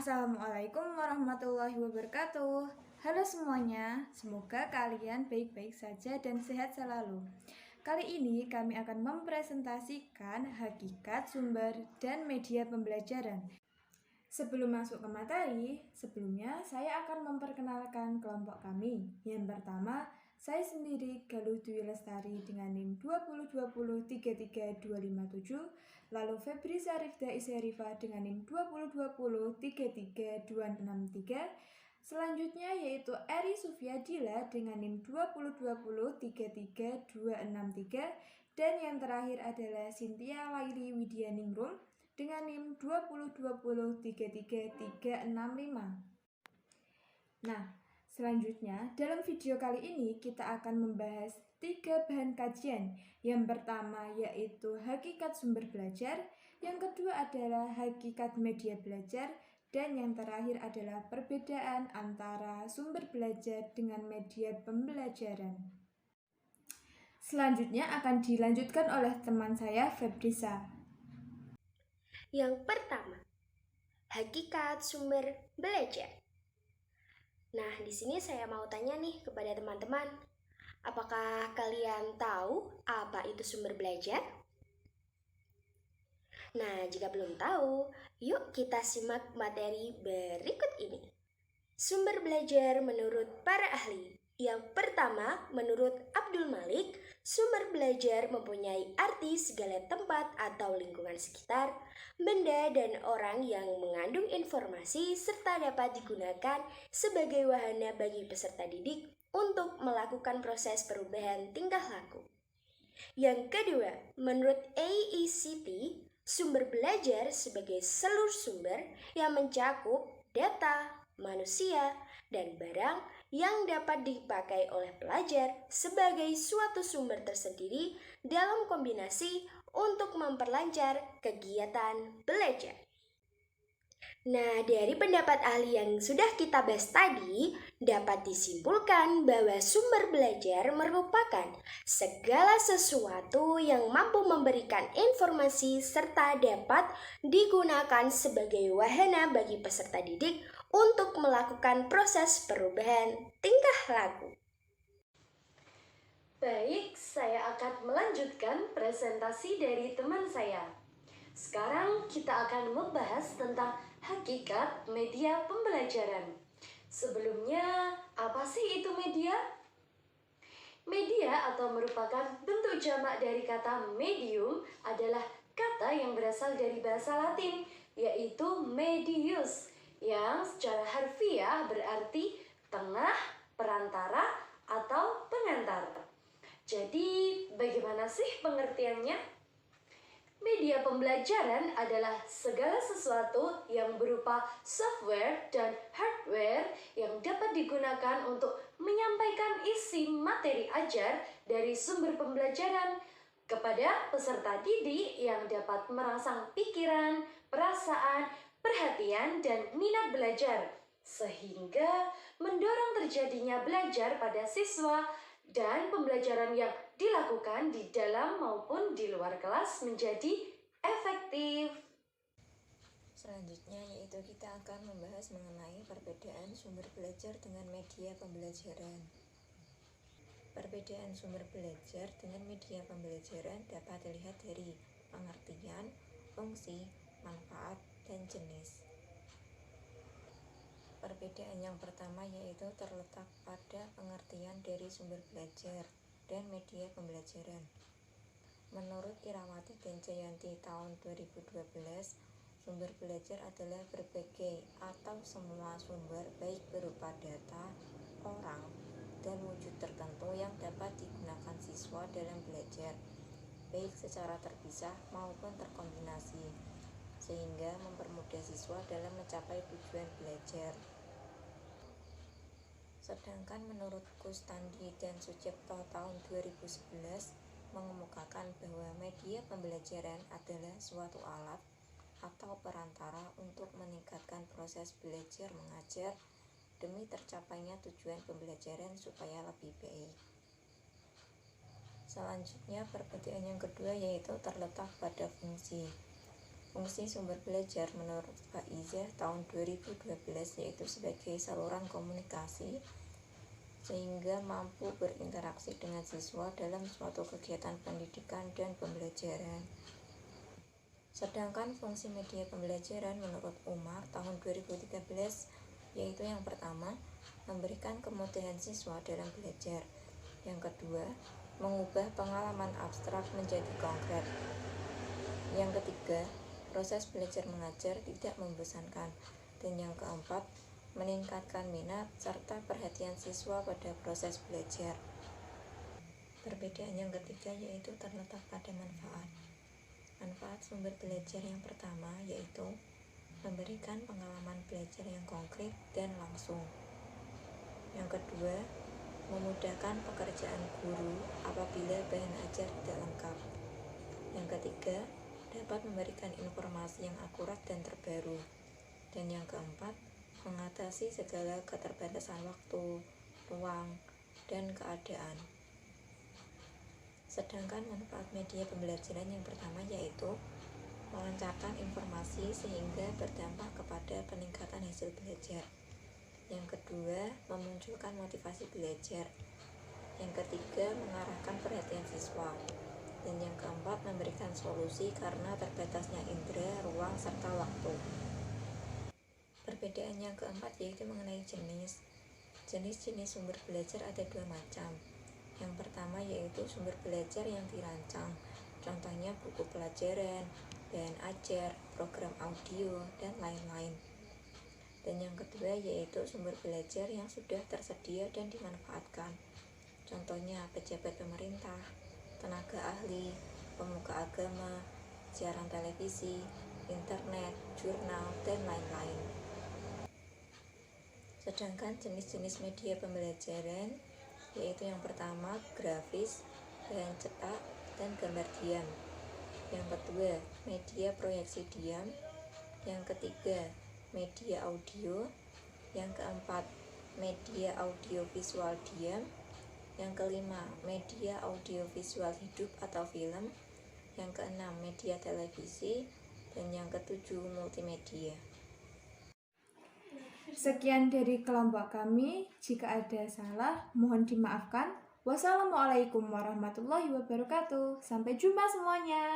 Assalamualaikum warahmatullahi wabarakatuh. Halo semuanya, semoga kalian baik-baik saja dan sehat selalu. Kali ini kami akan mempresentasikan hakikat, sumber, dan media pembelajaran. Sebelum masuk ke materi, sebelumnya saya akan memperkenalkan kelompok kami. Yang pertama, saya sendiri Galuh Dwi Lestari dengan NIM 202033257, lalu Febri Sarifda Isyarifah dengan NIM 202033263. Selanjutnya yaitu Eri Sufyadila dengan NIM 202033263, dan yang terakhir adalah Cynthia Laili Widyaningrum dengan NIM 202033365. Nah, selanjutnya dalam video kali ini kita akan membahas 3 bahan kajian. Yang pertama yaitu hakikat sumber belajar, yang kedua adalah hakikat media belajar, dan yang terakhir adalah perbedaan antara sumber belajar dengan media pembelajaran. Selanjutnya akan dilanjutkan oleh teman saya Febrisa. Yang pertama, hakikat sumber belajar. Nah, di sini saya mau tanya nih kepada teman-teman, apakah kalian tahu apa itu sumber belajar? Nah, jika belum tahu, yuk kita simak materi berikut ini. Sumber belajar menurut para ahli. Yang pertama, menurut Abdul Malik, sumber belajar mempunyai arti segala tempat atau lingkungan sekitar, benda dan orang yang mengandung informasi serta dapat digunakan sebagai wahana bagi peserta didik untuk melakukan proses perubahan tingkah laku. Yang kedua, menurut AECT, sumber belajar sebagai seluruh sumber yang mencakup data, manusia, dan barang yang dapat dipakai oleh pelajar sebagai suatu sumber tersendiri dalam kombinasi untuk memperlancar kegiatan belajar. Nah, dari pendapat ahli yang sudah kita bahas tadi, dapat disimpulkan bahwa sumber belajar merupakan segala sesuatu yang mampu memberikan informasi serta dapat digunakan sebagai wahana bagi peserta didik untuk melakukan proses perubahan tingkah laku. Baik, saya akan melanjutkan presentasi dari teman saya. Sekarang kita akan membahas tentang hakikat media pembelajaran. Sebelumnya, apa sih itu media? Media atau merupakan bentuk jamak dari kata medium adalah kata yang berasal dari bahasa Latin, yaitu medius, yang secara harfiah berarti tengah, perantara, atau pengantar. Jadi, bagaimana sih pengertiannya? Media pembelajaran adalah segala sesuatu yang berupa software dan hardware yang dapat digunakan untuk menyampaikan isi materi ajar dari sumber pembelajaran kepada peserta didik yang dapat merangsang pikiran, perasaan, perhatian, dan minat belajar, sehingga mendorong terjadinya belajar pada siswa dan pembelajaran yang dilakukan di dalam maupun di luar kelas menjadi efektif. Selanjutnya yaitu kita akan membahas mengenai perbedaan sumber belajar dengan media pembelajaran. Perbedaan sumber belajar dengan media pembelajaran dapat dilihat dari pengertian, fungsi, manfaat, dan jenis. Perbedaan yang pertama yaitu terletak pada pengertian dari sumber belajar dan media pembelajaran. Menurut Irawati dan Jayanti tahun 2012, sumber belajar adalah berbagai atau semua sumber baik berupa data, orang, dan wujud tertentu yang dapat digunakan siswa dalam belajar, baik secara terpisah maupun terkombinasi, sehingga mempermudah siswa dalam mencapai tujuan belajar. Sedangkan menurut Kustandi dan Sucipto tahun 2011 mengemukakan bahwa media pembelajaran adalah suatu alat atau perantara untuk meningkatkan proses belajar mengajar demi tercapainya tujuan pembelajaran supaya lebih baik. Selanjutnya, perbedaan yang kedua yaitu terletak pada fungsi. Fungsi sumber belajar menurut Faizah tahun 2012 yaitu sebagai saluran komunikasi sehingga mampu berinteraksi dengan siswa dalam suatu kegiatan pendidikan dan pembelajaran. Sedangkan fungsi media pembelajaran menurut Umar tahun 2013 yaitu yang pertama, memberikan kemudahan siswa dalam belajar. Yang kedua, mengubah pengalaman abstrak menjadi konkret. Yang ketiga, proses belajar mengajar tidak membosankan. Dan yang keempat, meningkatkan minat serta perhatian siswa pada proses belajar. Perbedaan yang ketiga yaitu terletak pada manfaat. Manfaat sumber belajar yang pertama yaitu memberikan pengalaman belajar yang konkret dan langsung. Yang kedua, memudahkan pekerjaan guru apabila bahan ajar tidak lengkap. Yang ketiga, dapat memberikan informasi yang akurat dan terbaru. Dan yang keempat, mengatasi segala keterbatasan waktu, ruang, dan keadaan. Sedangkan manfaat media pembelajaran yang pertama yaitu melancarkan informasi sehingga berdampak kepada peningkatan hasil belajar. Yang kedua, memunculkan motivasi belajar. Yang ketiga, mengarahkan perhatian siswa. Dan yang keempat, memberikan solusi karena terbatasnya indera, ruang, serta waktu. Perbedaan yang keempat yaitu mengenai jenis. Jenis-jenis sumber belajar ada dua macam. Yang pertama yaitu sumber belajar yang dirancang, contohnya buku pelajaran, bahan ajar, program audio, dan lain-lain. Dan yang kedua yaitu sumber belajar yang sudah tersedia dan dimanfaatkan, contohnya pejabat pemerintah, tenaga ahli, pemuka agama, siaran televisi, internet, jurnal, dan lain-lain. Sedangkan jenis-jenis media pembelajaran yaitu yang pertama grafis, bahan cetak, dan gambar diam. Yang kedua, media proyeksi diam. Yang ketiga, media audio. Yang keempat, media audio visual diam. Yang kelima, media audio visual hidup atau film. Yang keenam, media televisi. Dan yang ketujuh, multimedia. Sekian dari kelompok kami. Jika ada salah, mohon dimaafkan. Wassalamualaikum warahmatullahi wabarakatuh. Sampai jumpa semuanya.